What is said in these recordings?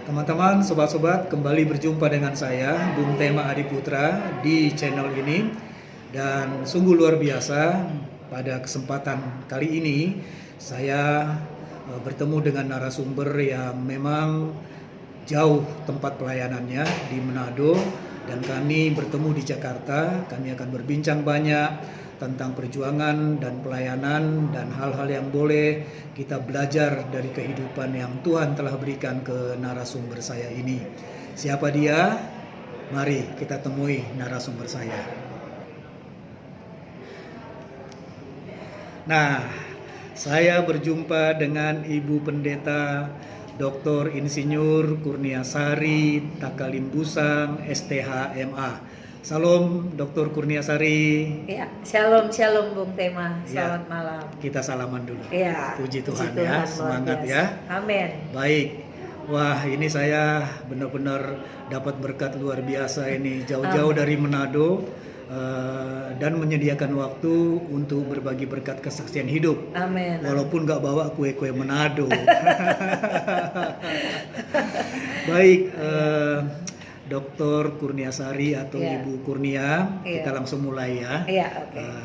Teman-teman, sobat-sobat, kembali berjumpa dengan saya, Bung Tema Adiputra, di channel ini. Dan sungguh luar biasa, pada kesempatan kali ini, saya bertemu dengan narasumber yang memang jauh tempat pelayanannya di Manado. Dan kami bertemu di Jakarta, kami akan berbincang banyak tentang perjuangan dan pelayanan dan hal-hal yang boleh kita belajar dari kehidupan yang Tuhan telah berikan ke narasumber saya ini. Siapa dia? Mari kita temui narasumber saya. Nah, saya berjumpa dengan Ibu Pendeta Dr. Insinyur Kurniasari Takalimbusang, STH.MA. Salam Dr. Kurniasari. Ya, shalom Bung Tema. Selamat malam. Kita salaman dulu. Ya, Puji Tuhan ya, semangat ya. Amin. Baik. Wah, ini saya benar-benar dapat berkat luar biasa ini, jauh-jauh dari Manado dan menyediakan waktu untuk berbagi berkat kesaksian hidup. Amin. Walaupun nggak bawa kue-kue Manado. Baik. Dr. Kurniasari atau Ibu Kurnia, kita langsung mulai ya.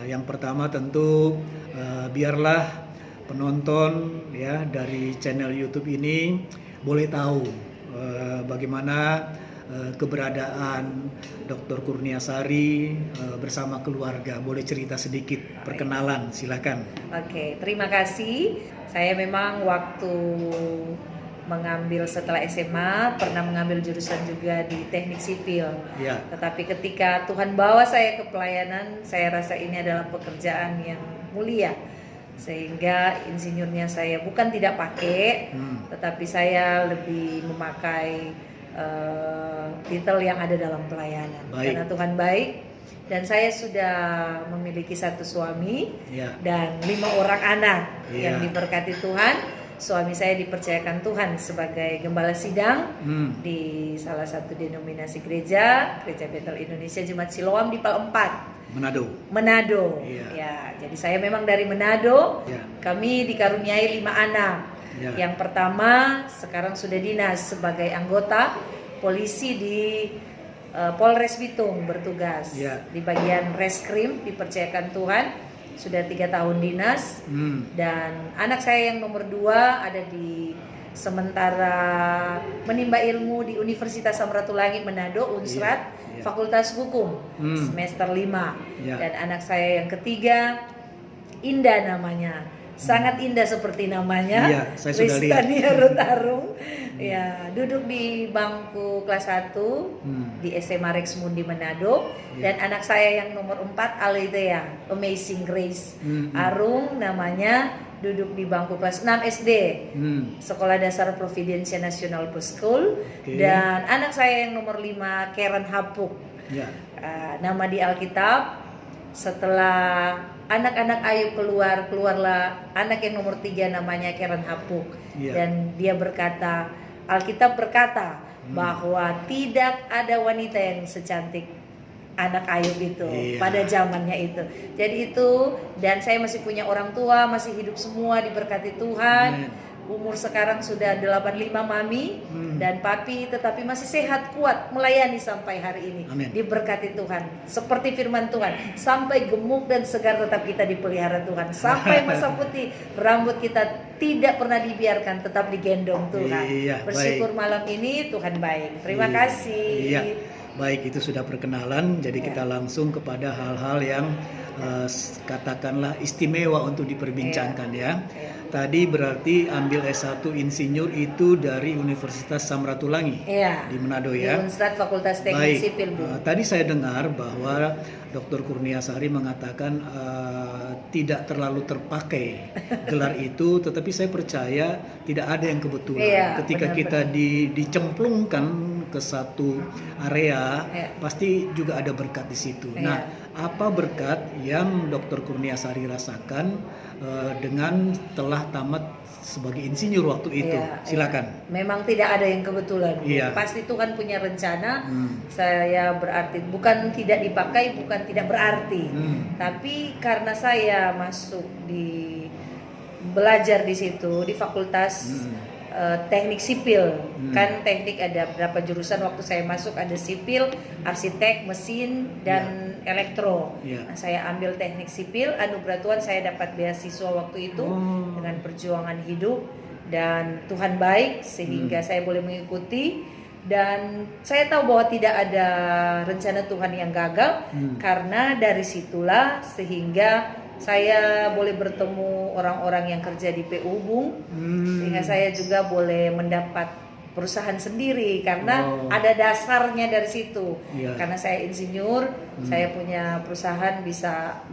Yang pertama tentu biarlah penonton ya dari channel YouTube ini boleh tahu bagaimana keberadaan Dr. Kurniasari bersama keluarga. Boleh cerita sedikit, perkenalan, silakan. Oke, terima kasih. Saya memang waktu mengambil setelah SMA pernah mengambil jurusan juga di teknik sipil. Ya. Tetapi ketika Tuhan bawa saya ke pelayanan, saya rasa ini adalah pekerjaan yang mulia. Sehingga insinyurnya saya bukan tidak pakai, tetapi saya lebih memakai titel yang ada dalam pelayanan. Baik. Karena Tuhan baik. Dan saya sudah memiliki satu suami dan 5 orang anak yang diberkati Tuhan. Suami saya dipercayakan Tuhan sebagai gembala sidang di salah satu denominasi gereja Bethel Indonesia Jemaat Siloam di Pal 4, Manado. Ya, jadi saya memang dari Manado. Kami dikaruniai 5 anak. Yang pertama sekarang sudah dinas sebagai anggota polisi di Polres Bitung, bertugas di bagian reskrim, dipercayakan Tuhan. Sudah 3 tahun dinas. Dan anak saya yang nomor 2 ada di sementara menimba ilmu di Universitas Samratulangi Manado, Unsrat, Fakultas Hukum, semester 5. Dan anak saya yang ketiga, Indah namanya, sangat indah seperti namanya, saya sudah lihat. Kristania Ruth Arung. Ya, duduk di bangku kelas 1 di SMA Rex Mundi Manado. Dan anak saya yang nomor 4, Alethea Amazing Grace Arung namanya, duduk di bangku kelas 6 SD, Sekolah Dasar Providencia National School. Dan anak saya yang nomor 5, Karen Hapuk. Nama di Alkitab. Setelah anak-anak Ayub keluarlah anak yang nomor 3 namanya Karen Hapuk. Dan dia berkata, Alkitab berkata bahwa tidak ada wanita yang secantik anak Ayub itu pada zamannya itu. Jadi itu, dan saya masih punya orang tua, masih hidup semua, diberkati Tuhan. Umur sekarang sudah 85 mami dan papi, tetapi masih sehat kuat melayani sampai hari ini. Diberkati Tuhan. Seperti firman Tuhan, sampai gemuk dan segar tetap kita dipelihara Tuhan. Sampai masa putih rambut kita tidak pernah dibiarkan, tetap digendong Tuhan. Bersyukur malam ini Tuhan baik. Terima kasih. Baik, itu sudah perkenalan. Jadi kita langsung kepada hal-hal yang katakanlah istimewa untuk diperbincangkan ya. Tadi berarti ambil S1 Insinyur itu dari Universitas Samratulangi di Manado ya. Di Unsrat Fakultas Teknik Sipil. Tadi saya dengar bahwa Dr. Kurniasari mengatakan tidak terlalu terpakai gelar itu, tetapi saya percaya tidak ada yang kebetulan. Ketika kita dicemplungkan ke satu area, pasti juga ada berkat di situ. Nah, apa berkat yang Dr. Kurniasari rasakan dengan telah tamat sebagai insinyur waktu itu? Silakan. Memang tidak ada yang kebetulan. Pasti Tuhan punya rencana. Saya berarti bukan tidak dipakai, bukan tidak berarti. Tapi karena saya masuk di belajar di situ di fakultas teknik sipil. Kan teknik ada berapa jurusan, waktu saya masuk ada sipil, arsitek, mesin, dan elektro. Nah, saya ambil teknik sipil, anugerah Tuhan saya dapat beasiswa waktu itu dengan perjuangan hidup, dan Tuhan baik sehingga saya boleh mengikuti, dan saya tahu bahwa tidak ada rencana Tuhan yang gagal, karena dari situlah sehingga saya boleh bertemu orang-orang yang kerja di PU Bung, sehingga saya juga boleh mendapat perusahaan sendiri karena ada dasarnya dari situ. Karena saya insinyur, saya punya perusahaan bisa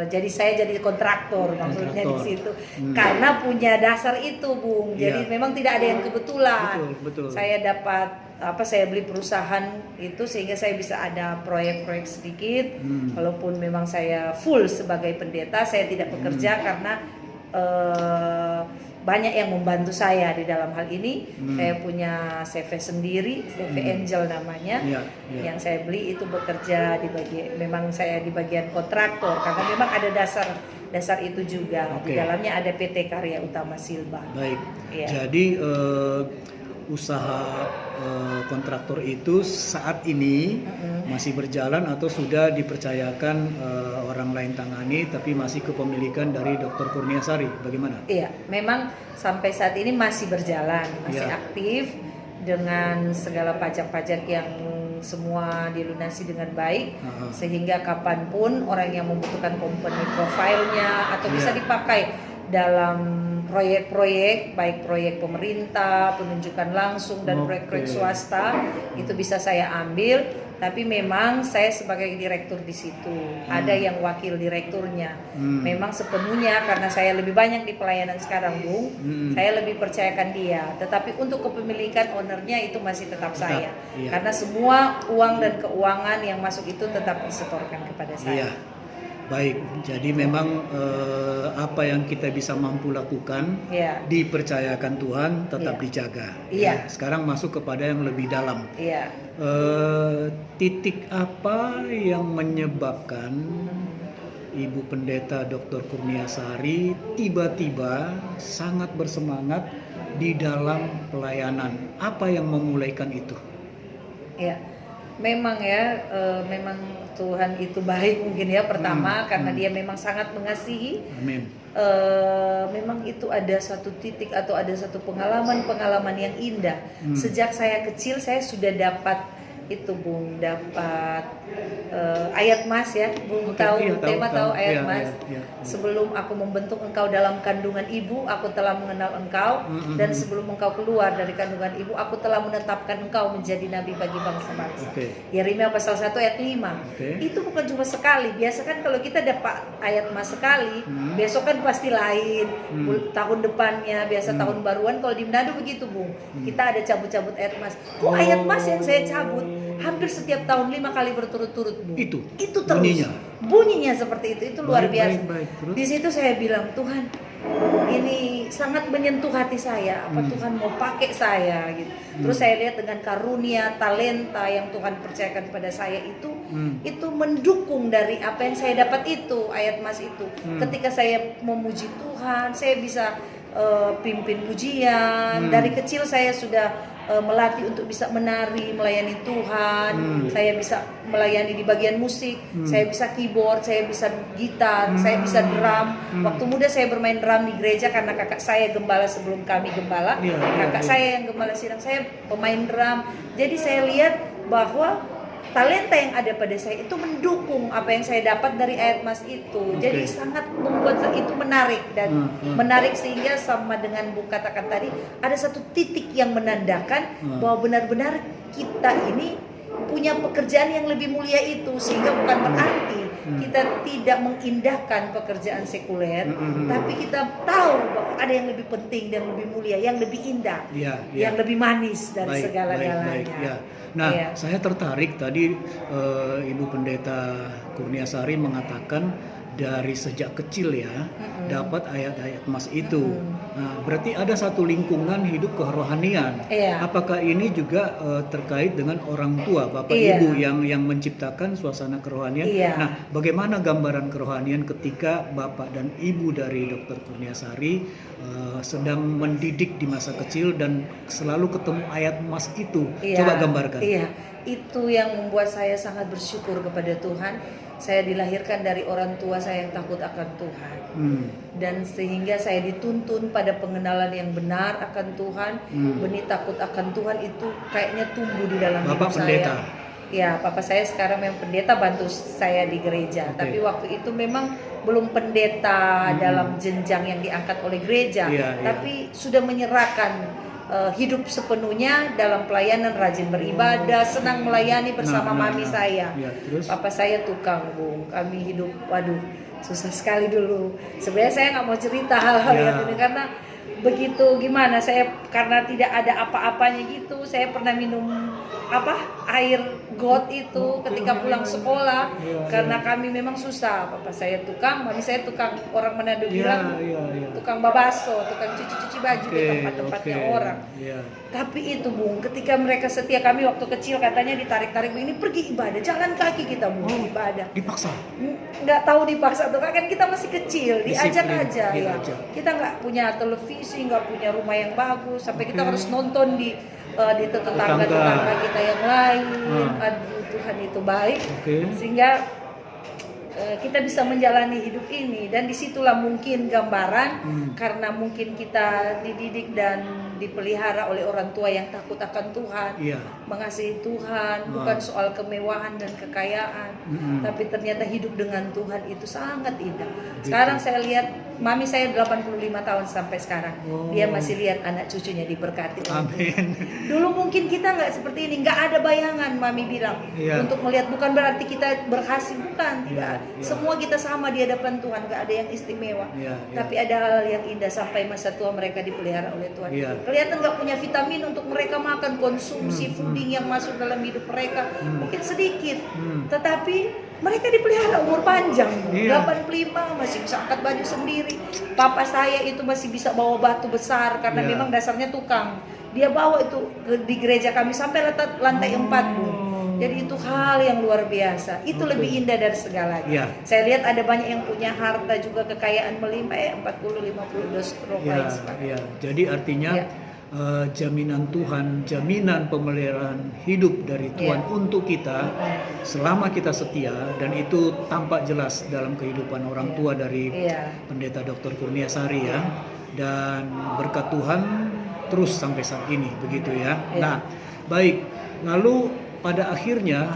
jadi saya jadi kontraktor maksudnya di situ. Karena punya dasar itu, Bung. Jadi memang tidak ada yang kebetulan. Betul. Saya dapat saya beli perusahaan itu sehingga saya bisa ada proyek-proyek sedikit. Walaupun memang saya full sebagai pendeta, saya tidak bekerja karena banyak yang membantu saya di dalam hal ini. Saya punya CV sendiri, CV Angel namanya, yang saya beli itu bekerja memang saya di bagian kontraktor karena memang ada dasar itu juga. Di dalamnya ada PT Karya Utama Silba. Baik. Jadi usaha kontraktor itu saat ini masih berjalan atau sudah dipercayakan orang lain tangani, tapi masih kepemilikan dari Dr. Kurniasari, bagaimana? Iya, memang sampai saat ini masih berjalan, masih aktif dengan segala pajak-pajak yang semua dilunasi dengan baik, sehingga kapanpun orang yang membutuhkan company profilnya atau bisa dipakai dalam proyek-proyek, baik proyek pemerintah, penunjukan langsung, dan proyek-proyek swasta, itu bisa saya ambil. Tapi memang saya sebagai direktur di situ, ada yang wakil direkturnya. Memang sepenuhnya karena saya lebih banyak di pelayanan sekarang, Bung, saya lebih percayakan dia. Tetapi untuk kepemilikan ownernya itu masih tetap saya. Karena semua uang dan keuangan yang masuk itu tetap disetorkan kepada saya. Baik, jadi memang apa yang kita bisa mampu lakukan, dipercayakan Tuhan, tetap dijaga. Sekarang masuk kepada yang lebih dalam. Titik apa yang menyebabkan Ibu Pendeta Dr. Kurniasari tiba-tiba sangat bersemangat di dalam pelayanan? Apa yang memulaikan itu? Memang memang Tuhan itu baik mungkin ya, pertama karena dia memang sangat mengasihi. Amin. Memang itu ada satu titik atau ada satu pengalaman yang indah. Sejak saya kecil saya sudah dapat itu, Bung, dapat ayat mas ya, Bung, tahu ayat mas. Sebelum aku membentuk engkau dalam kandungan ibu, aku telah mengenal engkau, dan sebelum engkau keluar dari kandungan ibu, aku telah menetapkan engkau menjadi nabi bagi bangsa-bangsa. Yeremia pasal 1 ayat 5. Itu bukan cuma sekali. Biasa kan kalau kita dapat ayat mas sekali, besok kan pasti lain, tahun depannya, biasa tahun baruan. Kalau di Manado begitu, Bung, kita ada cabut-cabut ayat mas. Kok ayat mas yang saya cabut hampir setiap tahun 5 kali berturut-turut, Bu. Itu terus bunyinya seperti itu luar biasa. Di situ saya bilang, Tuhan, ini sangat menyentuh hati saya. Apa Tuhan mau pakai saya gitu. Terus saya lihat dengan karunia, talenta yang Tuhan percayakan pada saya itu mendukung dari apa yang saya dapat itu, ayat mas itu. Ketika saya memuji Tuhan, saya bisa pimpin pujian. Dari kecil saya sudah melatih untuk bisa menari, melayani Tuhan. Saya bisa melayani di bagian musik, saya bisa keyboard, saya bisa gitar, saya bisa drum. Waktu muda saya bermain drum di gereja karena kakak saya gembala sebelum kami gembala. Kakak saya yang gembala sidang, saya pemain drum. Jadi saya lihat bahwa talenta yang ada pada saya itu mendukung apa yang saya dapat dari ayat mas itu. Jadi sangat membuat itu menarik, dan menarik sehingga sama dengan Bu katakan tadi, ada satu titik yang menandakan bahwa benar-benar kita ini punya pekerjaan yang lebih mulia itu, sehingga bukan berarti kita tidak mengindahkan pekerjaan sekuler, tapi kita tahu bahwa ada yang lebih penting dan lebih mulia, yang lebih indah, yang lebih manis dari segala-galanya. Nah, saya tertarik tadi Ibu Pendeta Kurniasari mengatakan dari sejak kecil ya dapat ayat-ayat mas itu. Nah, berarti ada satu lingkungan hidup kerohanian. Iya. Apakah ini juga terkait dengan orang tua, bapak Iya. ibu yang menciptakan suasana kerohanian? Iya. Nah, bagaimana gambaran kerohanian ketika bapak dan ibu dari Dr. Kurniasari sedang mendidik di masa kecil dan selalu ketemu ayat emas itu? Iya. Coba gambarkan. Iya, itu yang membuat saya sangat bersyukur kepada Tuhan. Saya dilahirkan dari orang tua saya yang takut akan Tuhan. Dan sehingga saya dituntun pada pengenalan yang benar akan Tuhan. Benih takut akan Tuhan itu kayaknya tumbuh di dalam Bapak hidup pendeta. saya. Ya, papa saya sekarang memang pendeta, bantu saya di gereja. Oke. Tapi waktu itu memang belum pendeta dalam jenjang yang diangkat oleh gereja. Iya, tapi sudah menyerahkan hidup sepenuhnya dalam pelayanan, rajin beribadah, senang melayani bersama mami saya. Ya, terus? Papa saya tukang, Bung. Kami hidup, waduh, susah sekali dulu. Sebenarnya saya nggak mau cerita hal-hal Ya. yang ini karena begitu gimana, saya karena tidak ada apa-apanya gitu. Saya pernah minum air got itu ketika pulang sekolah. Ya, Karena kami memang susah. Papa saya tukang, mami saya tukang. Orang Manado Ya, bilang ya. tukang babaso, tukang cuci-cuci baju di tempat-tempatnya orang. Ya. Tapi itu, Bung, ketika mereka setia, kami waktu kecil katanya ditarik-tarik, ini pergi ibadah, jalan kaki kita, Bung, ibadah. Dipaksa. Nggak tahu dipaksa tuh kan kita masih kecil, diajak Disiplin, aja ya. diajak. Kita nggak punya televisi, nggak punya rumah yang bagus, sampai kita harus nonton di tetangga-tetangga kita yang lain. Aduh, Tuhan itu baik. Sehingga kita bisa menjalani hidup ini, dan disitulah mungkin gambaran karena mungkin kita dididik dan dipelihara oleh orang tua yang takut akan Tuhan, mengasihi Tuhan, bukan soal kemewahan dan kekayaan, tapi ternyata hidup dengan Tuhan itu sangat indah. Sekarang saya lihat mami saya 85 tahun sampai sekarang, dia masih lihat anak cucunya diberkati. Amin. Dulu mungkin kita nggak seperti ini, nggak ada bayangan, mami bilang, untuk melihat, bukan berarti kita berhasil, bukan, tidak. Semua kita sama di hadapan Tuhan, nggak ada yang istimewa. Tapi ada hal yang indah, sampai masa tua mereka dipelihara oleh Tuhan. Kelihatan nggak punya vitamin untuk mereka makan, konsumsi fooding yang masuk dalam hidup mereka mungkin sedikit, tetapi mereka dipelihara umur panjang. 85 masih bisa angkat baju sendiri. Papa saya itu masih bisa bawa batu besar karena memang dasarnya tukang. Dia bawa itu di gereja kami sampai lantai 4, Bu. Jadi itu hal yang luar biasa. Itu lebih indah dari segalanya. Saya lihat ada banyak yang punya harta juga, kekayaan melimpah, 40-50 stroke lain sebagainya. Jadi artinya jaminan Tuhan, jaminan pemeliharaan hidup dari Tuhan untuk kita selama kita setia, dan itu tampak jelas dalam kehidupan orang tua dari Pendeta Dr. Kurniasari ya. Dan berkat Tuhan terus sampai saat ini, begitu ya. Nah, baik. Lalu pada akhirnya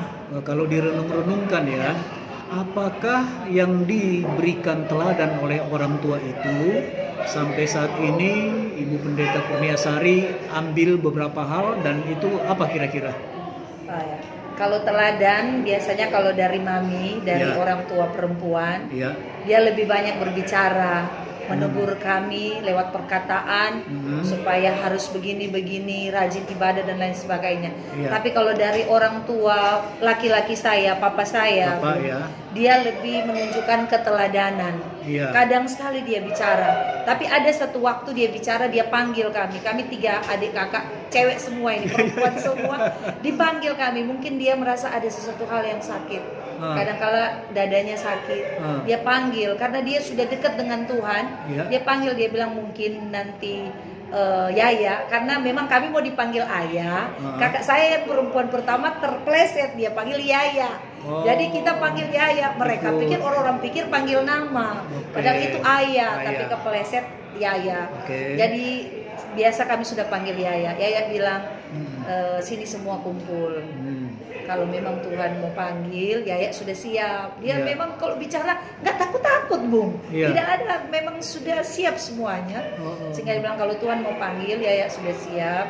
kalau direnung-renungkan ya, apakah yang diberikan teladan oleh orang tua itu sampai saat ini Ibu Pendeta Kurniasari ambil beberapa hal, dan itu apa kira-kira? Kalau teladan biasanya kalau dari mami, dari orang tua perempuan, dia lebih banyak berbicara, menegur kami lewat perkataan supaya harus begini-begini, rajin ibadah dan lain sebagainya. Tapi kalau dari orang tua laki-laki saya, papa saya, dia lebih menunjukkan keteladanan. Kadang sekali dia bicara, tapi ada satu waktu dia bicara, dia panggil kami 3 adik kakak, cewek semua ini, perempuan semua, dipanggil kami. Mungkin dia merasa ada sesuatu hal yang sakit. Kadang-kala dadanya sakit, dia panggil karena dia sudah dekat dengan Tuhan. Dia panggil, dia bilang mungkin nanti Yaya, karena memang kami mau dipanggil ayah. Kakak saya yang perempuan pertama terpleset, dia panggil Yaya. Jadi kita panggil Yaya, mereka pikir, orang-orang pikir panggil nama, padahal itu ayah, tapi kepleset Yaya. Jadi biasa kami sudah panggil Yaya. Yaya bilang, sini semua kumpul. Kalau memang Tuhan mau panggil, Yaya sudah siap. Dia memang kalau bicara nggak takut-takut, Bung. Tidak ada, memang sudah siap semuanya. Sehingga dia bilang kalau Tuhan mau panggil, Yaya sudah siap.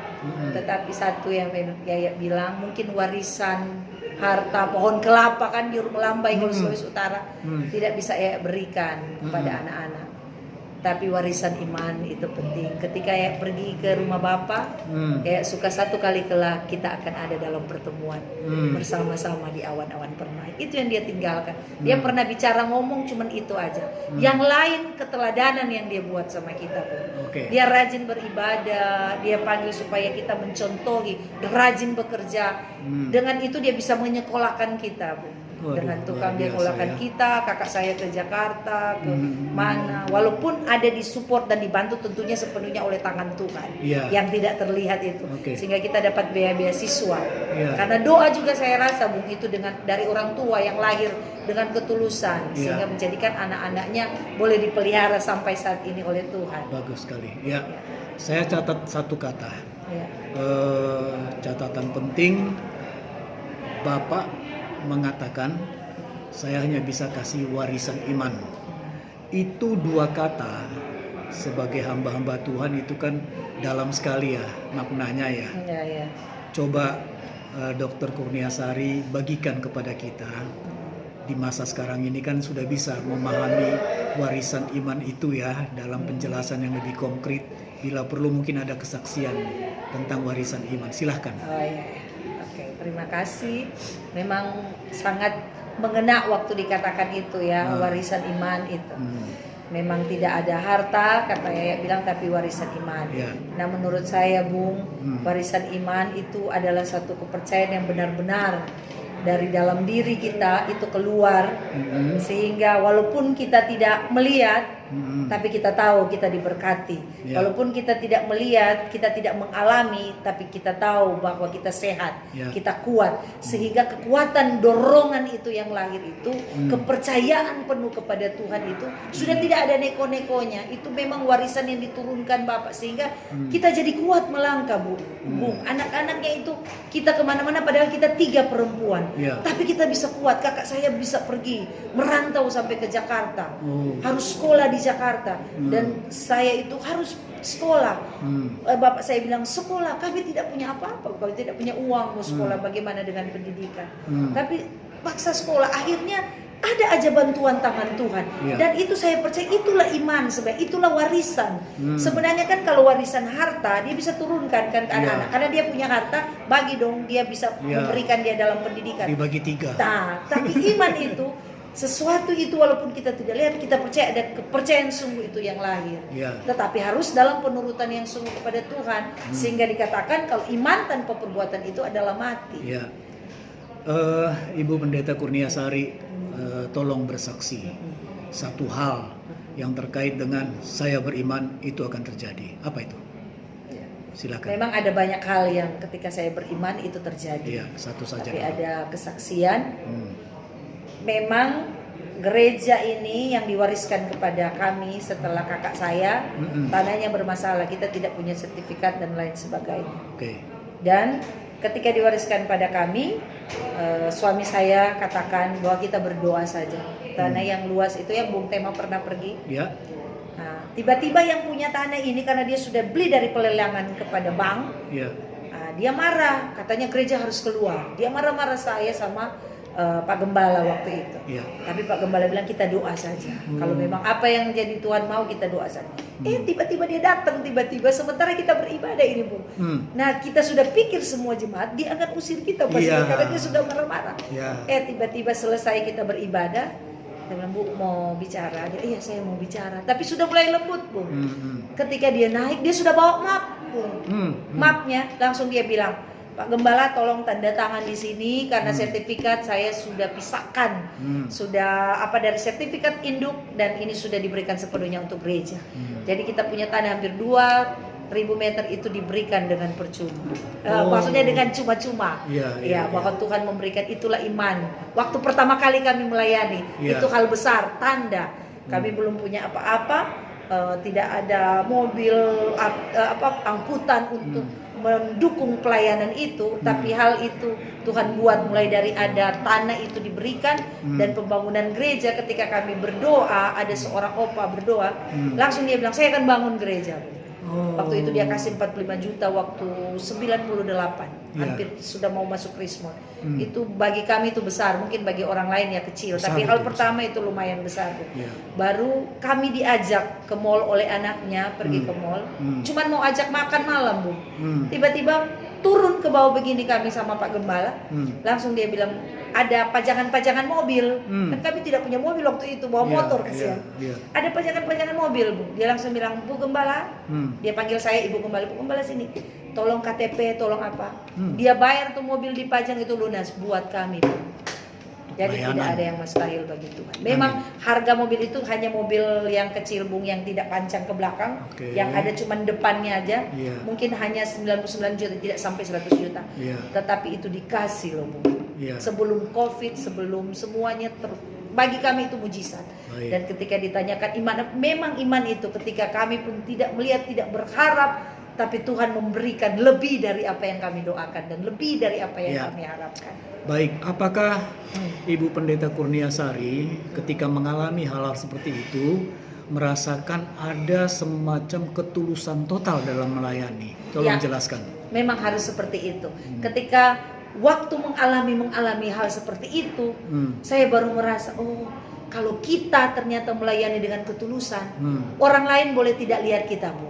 Tetapi satu yang Yaya bilang, mungkin warisan harta pohon kelapa kan di Melambai, kalau Sulawesi Utara, tidak bisa Yaya berikan kepada anak-anak. tapi warisan iman itu penting. Ketika ya pergi ke rumah Bapak, kayak suka satu kali kelak kita akan ada dalam pertemuan bersama-sama di awan-awan permai. Itu yang dia tinggalkan. Dia pernah bicara ngomong cuman itu aja. Yang lain keteladanan yang dia buat sama kita, Bu. Dia rajin beribadah, dia panggil supaya kita mencontohi, rajin bekerja. Dengan itu dia bisa menyekolahkan kita, Bu. Dengan tukang dia sekolahkan kita, kakak saya ke Jakarta, ke mana, walaupun ada disupport dan dibantu tentunya sepenuhnya oleh tangan Tuhan yang tidak terlihat itu, sehingga kita dapat beasiswa. Karena doa juga saya rasa, Bung, itu dari orang tua yang lahir dengan ketulusan, sehingga menjadikan anak-anaknya boleh dipelihara sampai saat ini oleh Tuhan. Bagus sekali. Saya catat satu kata, catatan penting. Bapak mengatakan saya hanya bisa kasih warisan iman. Itu dua kata sebagai hamba-hamba Tuhan itu kan dalam sekali ya maknanya ya. Coba Dr. Kurniasari bagikan kepada kita di masa sekarang ini kan sudah bisa memahami warisan iman itu ya dalam penjelasan yang lebih konkret. Bila perlu mungkin ada kesaksian tentang warisan iman. Silahkan. Terima kasih. Memang sangat mengena waktu dikatakan itu ya, warisan iman itu. Memang tidak ada harta, kata Yaya bilang, tapi warisan iman. Nah, menurut saya, Bung, warisan iman itu adalah satu kepercayaan yang benar-benar dari dalam diri kita itu keluar, sehingga walaupun kita tidak melihat, tapi kita tahu kita diberkati. Walaupun kita tidak melihat, kita tidak mengalami, tapi kita tahu bahwa kita sehat, kita kuat. Sehingga kekuatan dorongan itu yang lahir itu, kepercayaan penuh kepada Tuhan itu sudah tidak ada neko-nekonya. Itu memang warisan yang diturunkan Bapak, sehingga kita jadi kuat melangkah, Bung. Anak-anaknya itu kita kemana-mana, padahal kita 3 perempuan, tapi kita bisa kuat. Kakak saya bisa pergi merantau sampai ke Jakarta, harus sekolah di Jakarta, dan saya itu harus sekolah. Bapak saya bilang sekolah, kami tidak punya apa-apa, kami tidak punya uang mau sekolah, bagaimana dengan pendidikan, tapi paksa sekolah. Akhirnya ada aja bantuan tangan Tuhan, dan itu saya percaya itulah iman sebenarnya, itulah warisan. Sebenarnya kan kalau warisan harta dia bisa turunkan kan ke anak-anak, karena dia punya harta, bagi dong dia bisa memberikan dia dalam pendidikan, dibagi 3. Nah, tapi iman itu sesuatu itu walaupun kita tidak lihat, kita percaya, ada kepercayaan sungguh itu yang lahir. Tetapi harus dalam penurutan yang sungguh kepada Tuhan, sehingga dikatakan kalau iman tanpa perbuatan itu adalah mati. Ibu Pendeta Kurniasari, tolong bersaksi satu hal yang terkait dengan saya beriman itu akan terjadi. Apa itu? Silakan. Memang ada banyak hal yang ketika saya beriman itu terjadi. Satu saja. Tapi ada kesaksian. Memang gereja ini yang diwariskan kepada kami setelah kakak saya, tanahnya bermasalah, kita tidak punya sertifikat dan lain sebagainya. Dan ketika diwariskan pada kami, suami saya katakan bahwa kita berdoa saja. Tanah yang luas itu yang Bung Tema pernah pergi. Nah, tiba-tiba yang punya tanah ini karena dia sudah beli dari pelelangan kepada bank, dia marah, katanya gereja harus keluar. Dia marah-marah saya sama Pak Gembala waktu itu. Tapi Pak Gembala bilang kita doa saja. Kalau memang apa yang jadi Tuhan mau, kita doa saja. Tiba-tiba dia datang, tiba-tiba sementara kita beribadah ini, Bung. Nah, kita sudah pikir semua jemaat dia akan usir kita pasti, karena dia sudah marah-marah. Tiba-tiba selesai kita beribadah, dia bilang, Bu, mau bicara. Dia, iya saya mau bicara. Tapi sudah mulai lembut, Bung. Ketika dia naik, dia sudah bawa map, Bung. Mapnya langsung dia bilang, Pak Gembala tolong tanda tangan di sini karena sertifikat saya sudah pisahkan, sudah dari sertifikat induk, dan ini sudah diberikan sepenuhnya untuk gereja. Jadi kita punya tanah hampir 2.000 meter itu diberikan dengan percuma. Maksudnya dengan cuma-cuma. Bahwa Tuhan memberikan, itulah iman. Waktu pertama kali kami melayani, itu hal besar, tanda. Kami belum punya apa-apa, tidak ada mobil, angkutan untuk mendukung pelayanan itu, tapi hal itu Tuhan buat mulai dari ada tanah itu diberikan dan pembangunan gereja. Ketika kami berdoa, ada seorang opa berdoa, langsung dia bilang saya akan bangun gereja. Waktu itu dia kasih 45 juta waktu 98, hampir sudah mau masuk Krismon. Itu bagi kami itu besar, mungkin bagi orang lain ya kecil, besar, tapi hal pertama itu lumayan besar. Baru kami diajak ke mall oleh anaknya, pergi ke mall, cuman mau ajak makan malam, Bu. Tiba-tiba turun ke bawah begini kami sama Pak Gembala, langsung dia bilang ada pajangan-pajangan mobil. Kan kami tidak punya mobil waktu itu, bawa motor kesian. Ada pajangan-pajangan mobil, Bu. Dia langsung bilang, "Bu Gembala." Dia panggil saya Ibu Gembala. "Bu Gembala sini. Tolong KTP, tolong apa?" Dia bayar tuh mobil dipajang itu lunas buat kami, Bu. Jadi tidak ada yang mustahil bagi Tuhan. Memang harga mobil itu hanya mobil yang kecil, Bung, yang tidak pancang ke belakang, yang ada cuma depannya aja. Mungkin hanya 99 juta, tidak sampai 100 juta. Tetapi itu dikasih loh, Bung. Sebelum Covid, sebelum semuanya bagi kami itu mujizat. Dan ketika ditanyakan iman, memang iman itu ketika kami pun tidak melihat, tidak berharap, tapi Tuhan memberikan lebih dari apa yang kami doakan dan lebih dari apa yang kami harapkan. Baik, apakah Ibu Pendeta Kurniasari ketika mengalami hal-hal seperti itu merasakan ada semacam ketulusan total dalam melayani? Tolong jelaskan. Memang harus seperti itu. Ketika waktu mengalami hal seperti itu, saya baru merasa, oh, kalau kita ternyata melayani dengan ketulusan, orang lain boleh tidak lihat kita, Bu.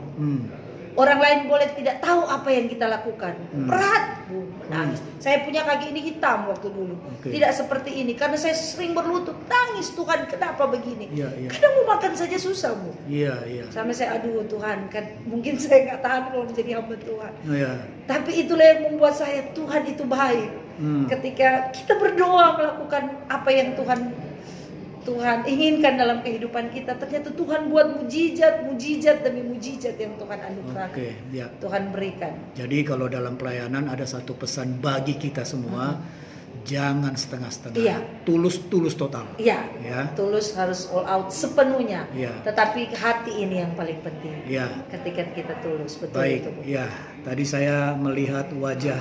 Orang lain boleh tidak tahu apa yang kita lakukan. Berat, Bu, menangis. Saya punya kaki ini hitam waktu dulu. Tidak seperti ini karena saya sering berlutut, nangis, Tuhan kenapa begini? Kadang mau makan saja susah, Bu. Sampai saya, aduh Tuhan, kan mungkin saya nggak tahan kalau menjadi hamba Tuhan. Tapi itulah yang membuat saya, Tuhan itu baik. Ketika kita berdoa melakukan apa yang Tuhan inginkan dalam kehidupan kita, ternyata Tuhan buat mujizat demi mujizat yang Tuhan anugerahkan, Tuhan berikan. Jadi kalau dalam pelayanan ada satu pesan bagi kita semua, jangan setengah-setengah, tulus total. Tulus harus all out sepenuhnya. Tetapi hati ini yang paling penting. Ketika kita tulus, betul. Baik, itu. Tadi saya melihat wajah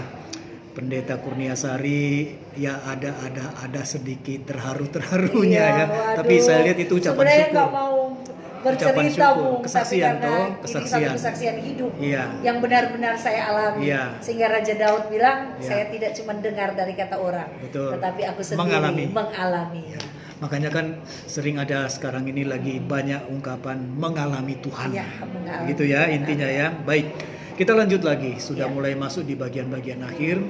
Pendeta Kurniasari, ya ada sedikit terharunya tapi saya lihat itu ucapan sebenarnya syukur. Nggak mau bercerita, Bung, kesaksian tapi karena ini satu kesaksian hidup yang benar-benar saya alami. Sehingga Raja Daud bilang, saya tidak cuma dengar dari kata orang, tetapi aku sendiri mengalami. Makanya kan sering ada sekarang ini lagi banyak ungkapan mengalami Tuhan. Gitu ya intinya ya. Baik. Kita lanjut lagi, sudah mulai masuk di bagian-bagian akhir.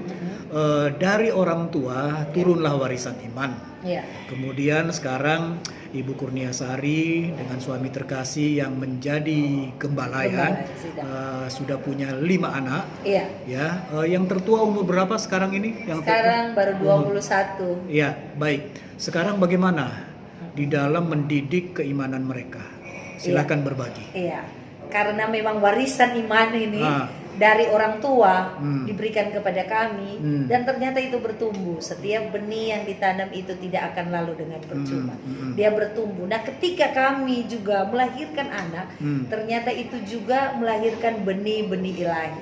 Dari orang tua turunlah warisan iman. Kemudian sekarang Ibu Kurniasari dengan suami terkasih yang menjadi gembala sudah punya 5 anak. Yang tertua umur berapa sekarang ini? Sekarang baru 21. Baik. Sekarang bagaimana di dalam mendidik keimanan mereka? Silakan berbagi. Karena memang warisan iman ini dari orang tua diberikan kepada kami, dan ternyata itu bertumbuh. Setiap benih yang ditanam itu tidak akan lalu dengan percuma. Dia bertumbuh. Nah, ketika kami juga melahirkan anak, ternyata itu juga melahirkan benih-benih ilahi.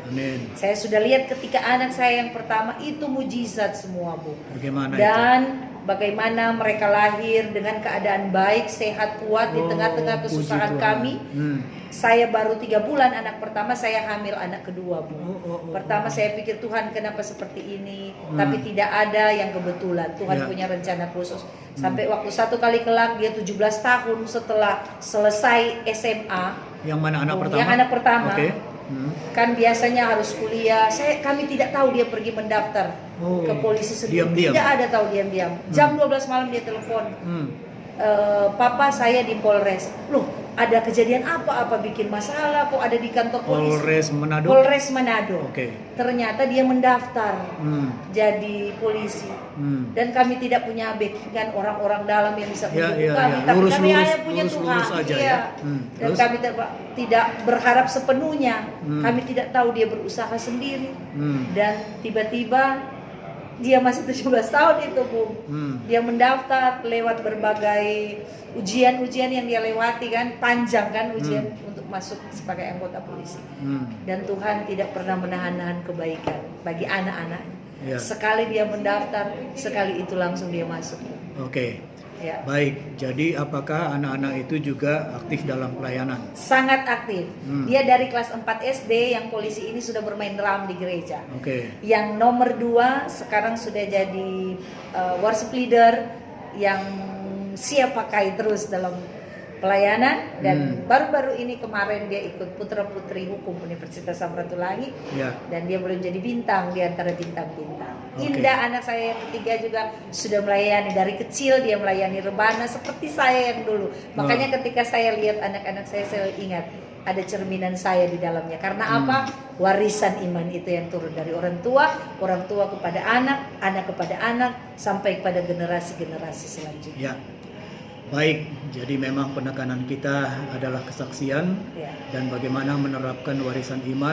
Saya sudah lihat ketika anak saya yang pertama itu mujizat semua, Bu. Bagaimana Bagaimana mereka lahir dengan keadaan baik, sehat, kuat di tengah-tengah kesusahan kami. Saya baru 3 bulan anak pertama, saya hamil anak kedua, Bu. Pertama saya pikir, Tuhan kenapa seperti ini? Tapi tidak ada yang kebetulan. Tuhan punya rencana khusus. Sampai waktu satu kali kelak dia 17 tahun setelah selesai SMA. Yang mana anak pertama? Yang anak pertama. Kan biasanya harus kuliah. Kami tidak tahu dia pergi mendaftar ke polisi sendiri. Diam-diam. Tidak ada tahu diam-diam. Jam 12 malam dia telepon. Papa saya di Polres. Loh, ada kejadian apa bikin masalah kok ada di kantor polisi? Polres Manado. Ternyata dia mendaftar jadi polisi. Dan kami tidak punya backingan orang-orang dalam yang bisa mendukung kami. Tapi kami hanya punya Tuhan. Dan kami tidak berharap sepenuhnya. Kami tidak tahu dia berusaha sendiri. Dan tiba-tiba dia masih 17 tahun itu, Bu. Dia mendaftar lewat berbagai ujian-ujian yang dia lewati kan, panjang kan ujian untuk masuk sebagai anggota polisi. Dan Tuhan tidak pernah menahan-nahan kebaikan bagi anak-anak. Sekali dia mendaftar, sekali itu langsung dia masuk. Ya. Baik, jadi apakah anak-anak itu juga aktif dalam pelayanan? Sangat aktif. Dia dari kelas 4 SD, yang polisi ini sudah bermain drum di gereja. Oke. Yang nomor 2 sekarang sudah jadi worship leader yang siap pakai terus dalam pelayanan, dan baru-baru ini kemarin dia ikut Putra Putri Hukum Universitas Samratulangi, dan dia belum jadi bintang di antara bintang-bintang. Indah, anak saya yang ketiga juga sudah melayani dari kecil, dia melayani rebana seperti saya yang dulu. Makanya ketika saya lihat anak-anak saya ingat ada cerminan saya di dalamnya. Karena apa? Warisan iman itu yang turun dari orang tua kepada anak, anak kepada anak, sampai kepada generasi-generasi selanjutnya. Ya. Baik, jadi memang penekanan kita adalah kesaksian dan bagaimana menerapkan warisan iman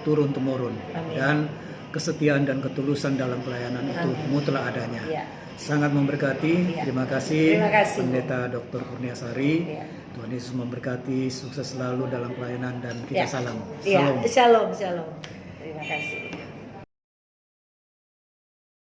turun-temurun, dan kesetiaan dan ketulusan dalam pelayanan itu mutlak adanya. Sangat memberkati. Terima kasih Pendeta Dr. Kurniasari. Tuhan Yesus memberkati, sukses selalu dalam pelayanan, dan kita salam. Shalom. Terima kasih.